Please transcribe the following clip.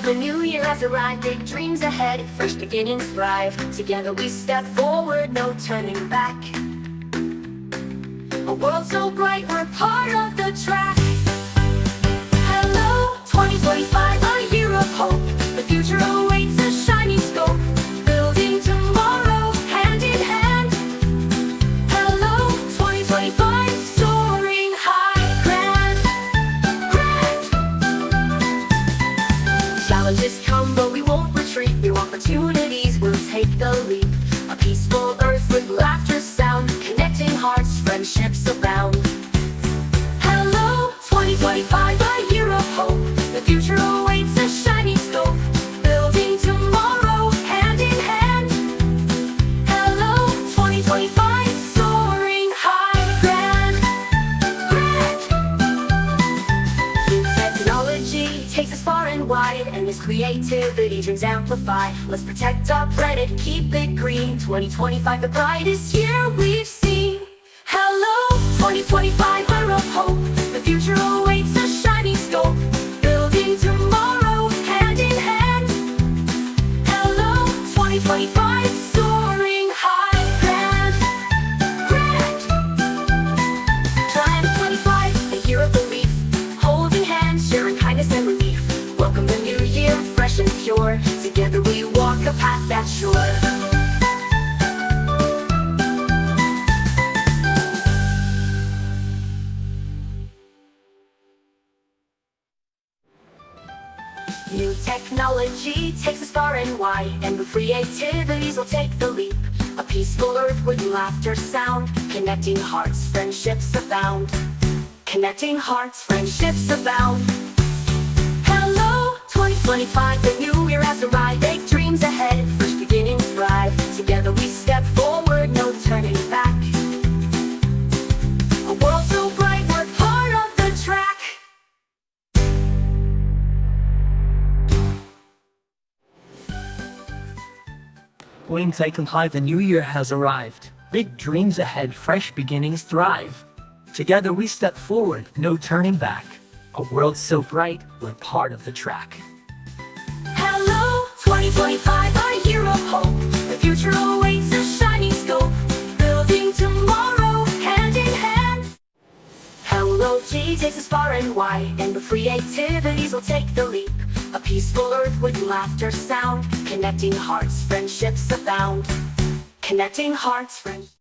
The new year has arrived, big dreams ahead, fresh beginnings thrive. Together we step forward, no turning back. A world so bright, we're part of the track. Hello, 2025, a year of hope. The future awaits a shining scope, building tomorrow hand in hand. Hello, 2025, soaring high, grand, grand. Challenges come, but we won't retreat. New opportunities, we'll take the leap. A peaceful earth with laughter sound, connecting hearts, friendships abound. Hello, 2025, a year of hope. The future awaits a shining scope, building tomorrow hand in hand. Hello, 2025, soaring high, grand, grand. New technology takes us far and wide, and this creativity dreams amplify. Let's protect our planet, keep it green. 2025, the brightest year we've seen. Hello, 2025, year of hope. The future awaits a shining scope, building tomorrow hand in hand. Hello, 2025, soaring high, grand, grand. Climate 25, a year of belief, holding hands, sharing kindness and relief. Welcome the new year, fresh and pure. Together we walk a path that's sure. New technology takes us far and wide, and with creativities we'll take the leap. A peaceful earth with laughter sound, connecting hearts, friendships abound. Connecting hearts, friendships abound. Hello, 2025, the new year has arrived. Big dreams ahead, fresh beginnings thrive. Together we step forward, no turning back. A world so bright, we're part of the track. Wing taken high, the new year has arrived. Big dreams ahead, fresh beginnings thrive. Together we step forward, no turning back. A world so bright, we're part of the track. Hello, 2025, a year of hope. The future awaits a shining scope, building tomorrow hand in hand. Hello, G takes us far and wide, and with creativities we'll take the leap. A peaceful earth with laughter sound, connecting hearts, friendships abound. Connecting hearts, friendships.